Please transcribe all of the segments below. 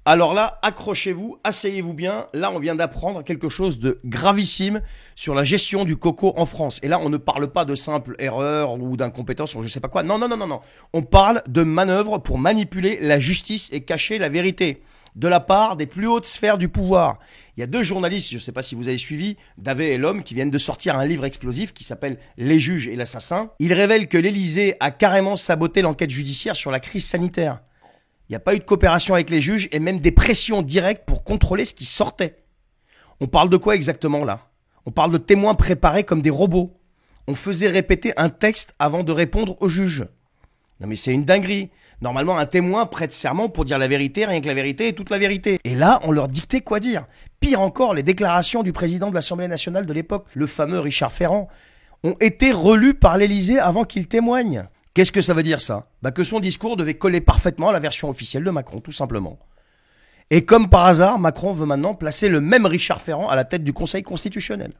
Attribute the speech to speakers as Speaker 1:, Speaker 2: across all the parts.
Speaker 1: Alors là, accrochez-vous, asseyez-vous bien. Là, on vient d'apprendre quelque chose de gravissime sur la gestion du coco en France. Et là, on ne parle pas de simple erreur ou d'incompétence ou je sais pas quoi. Non, non, non, non, non. On parle de manœuvres pour manipuler la justice et cacher la vérité de la part des plus hautes sphères du pouvoir. Il y a deux journalistes, je ne sais pas si vous avez suivi, Davet et l'Homme, qui viennent de sortir un livre explosif qui s'appelle Les juges et l'assassin. Il révèle que l'Élysée a carrément saboté l'enquête judiciaire sur la crise sanitaire. Il n'y a pas eu de coopération avec les juges et même des pressions directes pour contrôler ce qui sortait. On parle de quoi exactement là? On parle de témoins préparés comme des robots. On faisait répéter un texte avant de répondre au juge. Non mais c'est une dinguerie. Normalement, un témoin prête serment pour dire la vérité, rien que la vérité et toute la vérité. Et là, on leur dictait quoi dire. Pire encore, les déclarations du président de l'Assemblée nationale de l'époque, le fameux Richard Ferrand, ont été relues par l'Élysée avant qu'il témoigne. Qu'est-ce que ça veut dire ça? Que son discours devait coller parfaitement à la version officielle de Macron, tout simplement. Et comme par hasard, Macron veut maintenant placer le même Richard Ferrand à la tête du Conseil constitutionnel.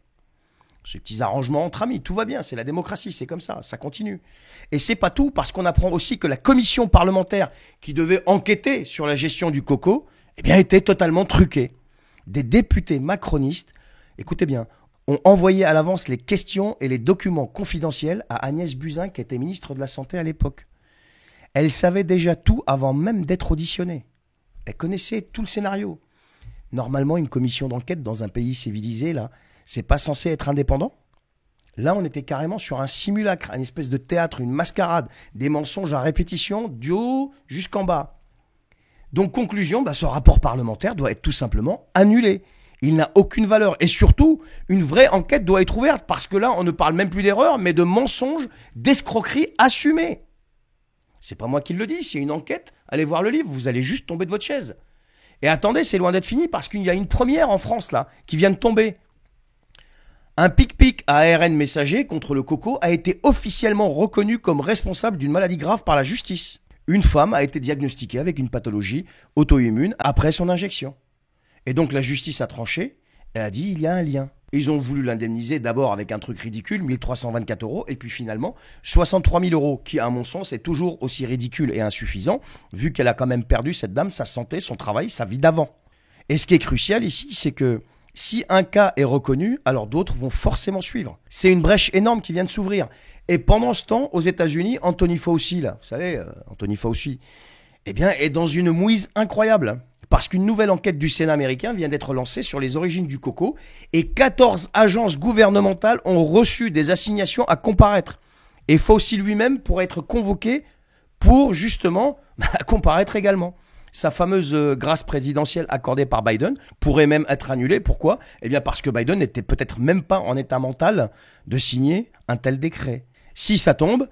Speaker 1: Ces petits arrangements entre amis, tout va bien, c'est la démocratie, c'est comme ça continue. Et c'est pas tout, parce qu'on apprend aussi que la commission parlementaire qui devait enquêter sur la gestion du coco, était totalement truquée. Des députés macronistes, écoutez bien, ont envoyé à l'avance les questions et les documents confidentiels à Agnès Buzyn, qui était ministre de la Santé à l'époque. Elle savait déjà tout avant même d'être auditionnée. Elle connaissait tout le scénario. Normalement, une commission d'enquête dans un pays civilisé, là, c'est pas censé être indépendant. Là, on était carrément sur un simulacre, une espèce de théâtre, une mascarade, des mensonges à répétition, du haut jusqu'en bas. Donc, conclusion, ce rapport parlementaire doit être tout simplement annulé. Il n'a aucune valeur. Et surtout, une vraie enquête doit être ouverte, parce que là, on ne parle même plus d'erreur, mais de mensonges, d'escroqueries assumées. C'est pas moi qui le dis, c'est une enquête. Allez voir le livre, vous allez juste tomber de votre chaise. Et attendez, c'est loin d'être fini, parce qu'il y a une première en France, là, qui vient de tomber. Un pic-pic à ARN messager contre le coco a été officiellement reconnu comme responsable d'une maladie grave par la justice. Une femme a été diagnostiquée avec une pathologie auto-immune après son injection. Et donc la justice a tranché et a dit il y a un lien. Ils ont voulu l'indemniser d'abord avec un truc ridicule, 1324 €, et puis finalement 63 000 €, qui à mon sens est toujours aussi ridicule et insuffisant, vu qu'elle a quand même perdu, cette dame, sa santé, son travail, sa vie d'avant. Et ce qui est crucial ici, c'est que si un cas est reconnu, alors d'autres vont forcément suivre. C'est une brèche énorme qui vient de s'ouvrir. Et pendant ce temps, aux États-Unis, Anthony Fauci, là, vous savez, Anthony Fauci, est dans une mouise incroyable. Parce qu'une nouvelle enquête du Sénat américain vient d'être lancée sur les origines du coco et 14 agences gouvernementales ont reçu des assignations à comparaître. Et Fauci lui-même pourrait être convoqué pour justement comparaître également. Sa fameuse grâce présidentielle accordée par Biden pourrait même être annulée. Pourquoi? Parce que Biden n'était peut-être même pas en état mental de signer un tel décret. Si ça tombe,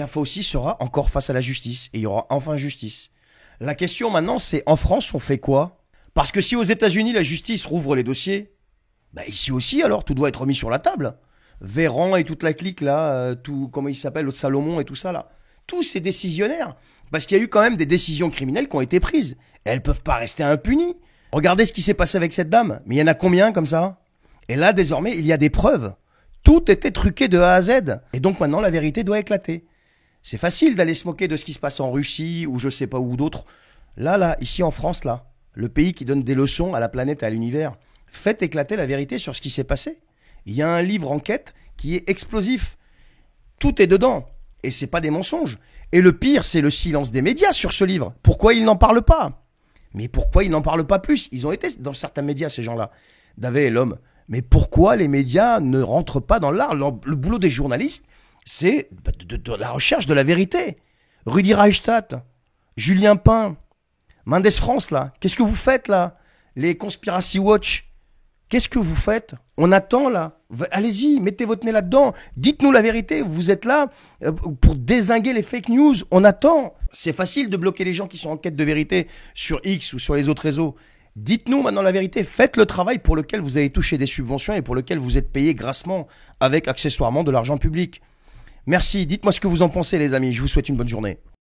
Speaker 1: Fauci sera encore face à la justice et il y aura enfin justice. La question maintenant, c'est en France, on fait quoi? Parce que si aux États-Unis, la justice rouvre les dossiers, ici aussi, alors, tout doit être mis sur la table. Véran et toute la clique, là, comment il s'appelle, l'autre Salomon et tout ça, là. Tous ces décisionnaires. Parce qu'il y a eu quand même des décisions criminelles qui ont été prises. Et elles ne peuvent pas rester impunies. Regardez ce qui s'est passé avec cette dame. Mais il y en a combien comme ça? Et là, désormais, il y a des preuves. Tout était truqué de A à Z. Et donc maintenant, la vérité doit éclater. C'est facile d'aller se moquer de ce qui se passe en Russie ou je sais pas où d'autres. Là, ici en France, là, le pays qui donne des leçons à la planète et à l'univers, faites éclater la vérité sur ce qui s'est passé. Il y a un livre enquête qui est explosif. Tout est dedans. Et c'est pas des mensonges. Et le pire, c'est le silence des médias sur ce livre. Pourquoi ils n'en parlent pas? Mais pourquoi ils n'en parlent pas plus? Ils ont été dans certains médias, ces gens-là. Davet et l'Homme. Mais pourquoi les médias ne rentrent pas dans l'art? Le boulot des journalistes, c'est de la recherche de la vérité. Rudi Reichstadt, Julien Pain, Mendes France, là. Qu'est-ce que vous faites, là? Les Conspiracy Watch. Qu'est-ce que vous faites? On attend, là. Allez-y, mettez votre nez là-dedans. Dites-nous la vérité. Vous êtes là pour dézinguer les fake news. On attend. C'est facile de bloquer les gens qui sont en quête de vérité sur X ou sur les autres réseaux. Dites-nous maintenant la vérité. Faites le travail pour lequel vous avez touché des subventions et pour lequel vous êtes payé grassement avec accessoirement de l'argent public. Merci. Dites-moi ce que vous en pensez, les amis. Je vous souhaite une bonne journée.